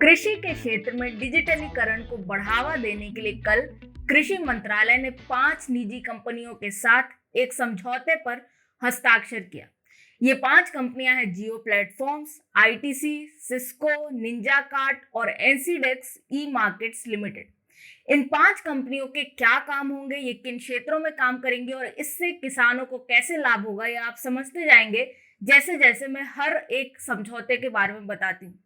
कृषि के क्षेत्र में डिजिटलीकरण को बढ़ावा देने के लिए कल कृषि मंत्रालय ने 5 निजी कंपनियों के साथ एक समझौते पर हस्ताक्षर किया। ये 5 कंपनियां हैं जियो प्लेटफॉर्म्स, आईटीसी, सिस्को, निंजाकार्ट और एनसीडेक्स ई मार्केट्स लिमिटेड। इन 5 कंपनियों के क्या काम होंगे, ये किन क्षेत्रों में काम करेंगे और इससे किसानों को कैसे लाभ होगा, ये आप समझते जाएंगे जैसे जैसे मैं हर एक समझौते के बारे में बताती हूँ।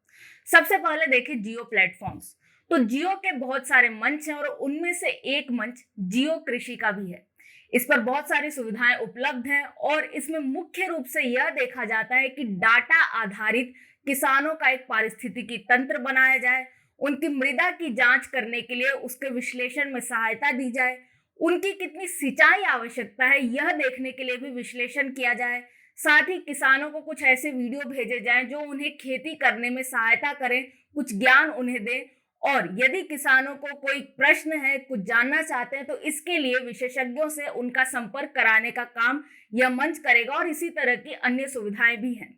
सबसे पहले देखिए जियो प्लेटफॉर्म्स। तो जियो के बहुत सारे मंच हैं और उनमें से एक मंच जियो कृषि का भी है। इस पर बहुत सारी सुविधाएं उपलब्ध हैं और इसमें मुख्य रूप से यह देखा जाता है कि डाटा आधारित किसानों का एक पारिस्थितिकी तंत्र बनाया जाए, उनकी मृदा की जांच करने के लिए उसके विश्लेषण में सहायता दी जाए, उनकी कितनी सिंचाई आवश्यकता है यह देखने के लिए भी विश्लेषण किया जाए। साथ ही किसानों को कुछ ऐसे वीडियो भेजे जाएं जो उन्हें खेती करने में सहायता करें, कुछ ज्ञान उन्हें दें। और यदि किसानों को कोई प्रश्न है, कुछ जानना चाहते हैं, तो इसके लिए विशेषज्ञों से उनका संपर्क कराने का काम यह मंच करेगा और इसी तरह की अन्य सुविधाएं भी हैं।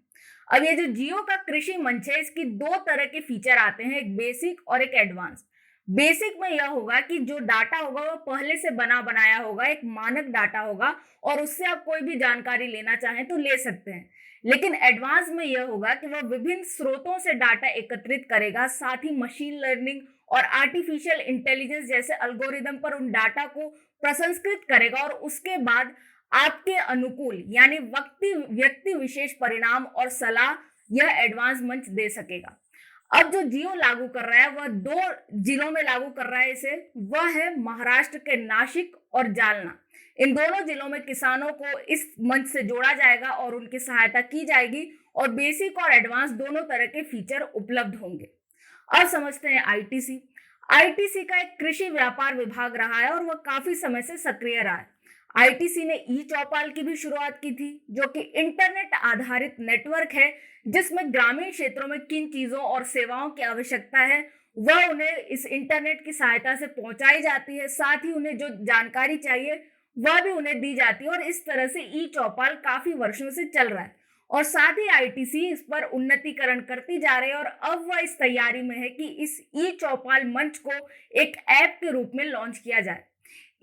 अब ये जो जियो का कृषि मंच है, इसकी 2 तरह के फीचर आते हैं, एक बेसिक और एक एडवांस। बेसिक में यह होगा कि जो डाटा होगा वो पहले से बना बनाया होगा, एक मानक डाटा होगा और उससे आप कोई भी जानकारी लेना चाहें तो ले सकते हैं। लेकिन एडवांस में यह होगा कि वह विभिन्न स्रोतों से डाटा एकत्रित करेगा, साथ ही मशीन लर्निंग और आर्टिफिशियल इंटेलिजेंस जैसे एल्गोरिदम पर उन डाटा को प्रसंस्कृत करेगा और उसके बाद आपके अनुकूल यानी व्यक्ति विशेष परिणाम और सलाह यह एडवांस मंच दे सकेगा। अब जो जियो लागू कर रहा है वह 2 जिलों में लागू कर रहा है इसे, वह है महाराष्ट्र के नासिक और जालना। इन दोनों जिलों में किसानों को इस मंच से जोड़ा जाएगा और उनकी सहायता की जाएगी और बेसिक और एडवांस दोनों तरह के फीचर उपलब्ध होंगे। अब समझते हैं आईटीसी। आईटीसी का एक कृषि व्यापार विभाग रहा है और वह काफी समय से सक्रिय रहा है। आईटीसी ने ई चौपाल की भी शुरुआत की थी, जो कि इंटरनेट आधारित नेटवर्क है जिसमें ग्रामीण क्षेत्रों में किन चीजों और सेवाओं की आवश्यकता है वह उन्हें इस इंटरनेट की सहायता से पहुंचाई जाती है। साथ ही उन्हें जो जानकारी चाहिए वह भी उन्हें दी जाती है और इस तरह से ई चौपाल काफी वर्षों से चल रहा है और साथ ही आईटीसी इस पर उन्नतीकरण करती जा रही है और अब वह इस तैयारी में है कि इस ई चौपाल मंच को एक ऐप के रूप में लॉन्च किया जाए।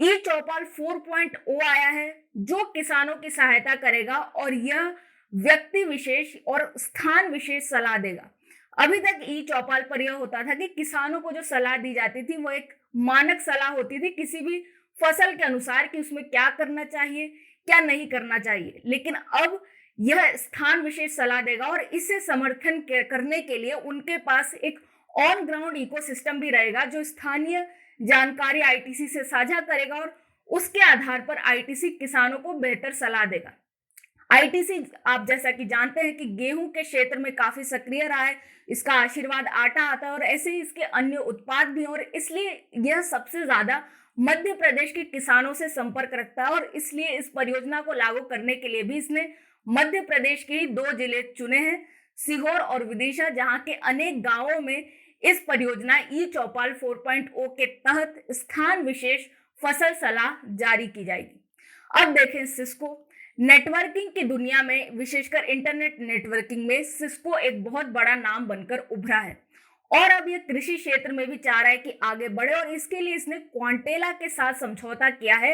ई चौपाल 4.0 आया है जो किसानों की सहायता करेगा और यह व्यक्ति विशेष और स्थान विशेष सलाह देगा। अभी तक ई चौपाल पर यह होता था कि किसानों को जो सलाह दी जाती थी वो एक मानक सलाह होती थी किसी भी फसल के अनुसार कि उसमें क्या करना चाहिए, क्या नहीं करना चाहिए। लेकिन अब यह स्थान विशेष सलाह देगा और इसे समर्थन करने के लिए उनके पास एक ऑन ग्राउंड इकोसिस्टम भी रहेगा जो स्थानीय जानकारी आईटीसी से साझा करेगा और उसके आधार पर आईटीसी किसानों को बेहतर सलाह देगा। आईटीसी आप जैसा कि जानते हैं कि गेहूं के क्षेत्र में काफी सक्रिय रहा है, इसका आशीर्वाद आटा आता है और ऐसे ही इसके अन्य उत्पाद भी, और इसलिए यह सबसे ज्यादा मध्य प्रदेश के किसानों से संपर्क रखता है और इसलिए इस परियोजना को लागू करने के लिए भी इसने मध्य प्रदेश के ही 2 जिले चुने हैं, सीहोर और विदिशा, जहां के अनेक गांवों में इस परियोजना ई चौपाल 4.0 के तहत स्थान विशेष फसल सलाह जारी की जाएगी। अब देखें सिस्को। नेटवर्किंग की दुनिया में, विशेषकर इंटरनेट नेटवर्किंग में सिस्को एक बहुत बड़ा नाम बनकर उभरा है और अब यह कृषि क्षेत्र में भी चाह रहा है कि आगे बढ़े और इसके लिए इसने क्वांटेला के साथ समझौता किया है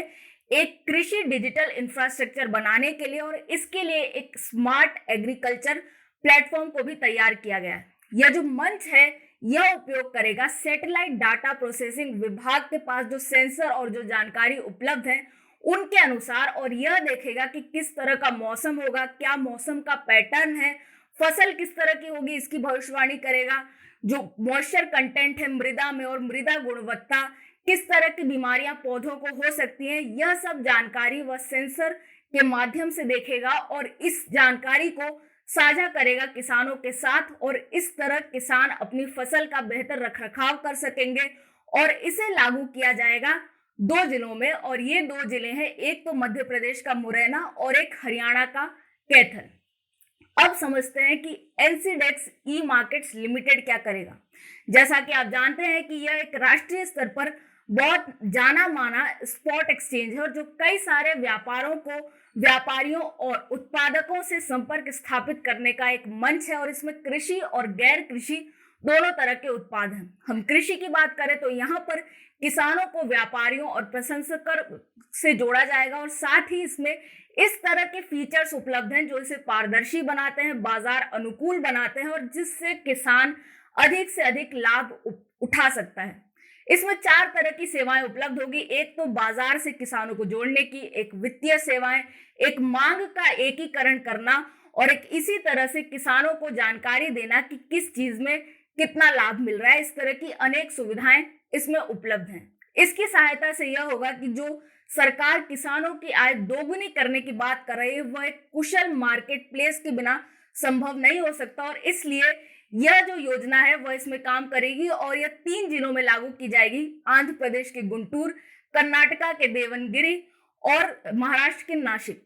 एक कृषि डिजिटल इंफ्रास्ट्रक्चर बनाने के लिए और इसके लिए एक स्मार्ट एग्रीकल्चर प्लेटफॉर्म को भी तैयार किया गया है। यह जो मंच है यह उपयोग करेगा सैटेलाइट डाटा प्रोसेसिंग विभाग के पास जो सेंसर और जो जानकारी उपलब्ध है उनके अनुसार, और यह देखेगा कि किस तरह का मौसम होगा, क्या मौसम का पैटर्न है, फसल किस तरह की होगी इसकी भविष्यवाणी करेगा, जो मॉइस्चर कंटेंट है मृदा में और मृदा गुणवत्ता, किस तरह की बीमारियां पौधों को हो सकती हैं, यह सब जानकारी वह सेंसर के माध्यम से देखेगा और इस जानकारी को साझा करेगा किसानों के साथ और इस तरह किसान अपनी फसल का बेहतर रखरखाव कर सकेंगे और इसे लागू किया जाएगा 2 जिलों में, और ये 2 जिले हैं, एक तो मध्य प्रदेश का मुरैना और एक हरियाणा का कैथल। अब समझते हैं कि एनसीडेक्स ई मार्केट्स लिमिटेड क्या करेगा। जैसा कि आप जानते हैं कि यह एक राष्ट्रीय स्तर पर बहुत जाना माना स्पॉट एक्सचेंज है और जो कई सारे व्यापारियों और उत्पादकों से संपर्क स्थापित करने का एक मंच है और इसमें कृषि और गैर कृषि दोनों तरह के उत्पाद हैं। हम कृषि की बात करें तो यहाँ पर किसानों को व्यापारियों और प्रसंस्करण से जोड़ा जाएगा और साथ ही इसमें इस तरह के फीचर्स उपलब्ध हैं जो इसे पारदर्शी बनाते हैं, बाजार अनुकूल बनाते हैं और जिससे किसान अधिक से अधिक लाभ उठा सकता है। इसमें 4 तरह की सेवाएं उपलब्ध होगी। एक तो बाजार से किसानों को जोड़ने की, एक वित्तीय सेवाएं, एक मांग का एकीकरण करना और एक इसी तरह से किसानों को जानकारी देना कि किस चीज में कितना लाभ मिल रहा है। इस तरह की अनेक सुविधाएं इसमें उपलब्ध हैं। इसकी सहायता से यह होगा कि जो सरकार किसानों की आय दोगुनी करने की बात कर रही है वह एक कुशल मार्केट प्लेस के बिना संभव नहीं हो सकता और इसलिए यह जो योजना है वह इसमें काम करेगी और यह 3 जिलों में लागू की जाएगी, आंध्र प्रदेश के गुंटूर, कर्नाटका के देवनगिरी और महाराष्ट्र के नासिक।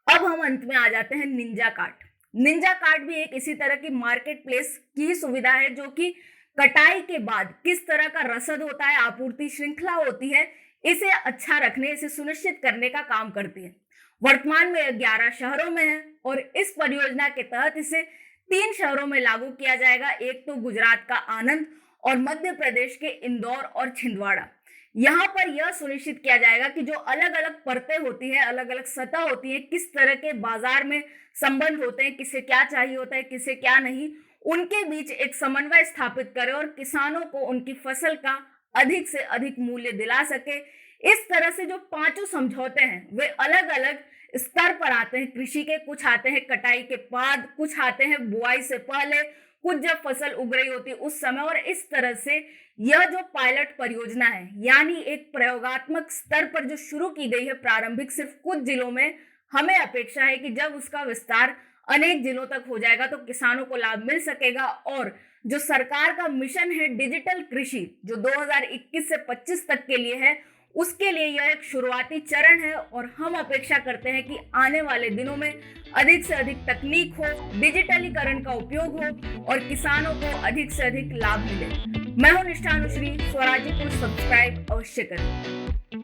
अब हम अंत में आ जाते हैं निंजा कार्ट। निंजा कार्ट भी एक इसी तरह की मार्केट प्लेस की सुविधा है जो कि कटाई के बाद किस तरह का रसद होता है, आपूर्ति श्रृंखला होती है, इसे अच्छा रखने, इसे सुनिश्चित करने का काम करती है। वर्तमान में 11 शहरों में है और इस परियोजना के तहत इसे 3 शहरों में लागू किया जाएगा। एक तो गुजरात का आनंद और मध्य प्रदेश के इंदौर और छिंदवाड़ा। यहाँ पर यह सुनिश्चित किया जाएगा कि जो अलग अलग परतें होती है, अलग अलग सतह होती है, किस तरह के बाजार में संबंध होते हैं, किसे क्या चाहिए होता है, किसे क्या नहीं, उनके बीच एक समन्वय स्थापित करे और किसानों को उनकी फसल का अधिक से अधिक मूल्य दिला सके। इस तरह से जो 5 समझौते हैं वे अलग अलग स्तर पर आते हैं कृषि के। कुछ आते हैं कटाई के बाद, कुछ आते हैं बुआई से पहले, कुछ जब फसल उग रही होती है उस समय। और इस तरह से यह जो पायलट परियोजना है यानी एक प्रयोगात्मक स्तर पर जो शुरू की गई है प्रारंभिक सिर्फ कुछ जिलों में, हमें अपेक्षा है कि जब उसका विस्तार अनेक जिलों तक हो जाएगा तो किसानों को लाभ मिल सकेगा। और जो सरकार का मिशन है डिजिटल कृषि जो 2021 से 25 तक के लिए है, उसके लिए यह एक शुरुआती चरण है और हम अपेक्षा करते हैं कि आने वाले दिनों में अधिक से अधिक तकनीक हो, डिजिटलीकरण का उपयोग हो और किसानों को अधिक से अधिक लाभ मिले। मैं हूं निष्ठा अनुश्री। स्वराज्य को सब्सक्राइब अवश्य करें।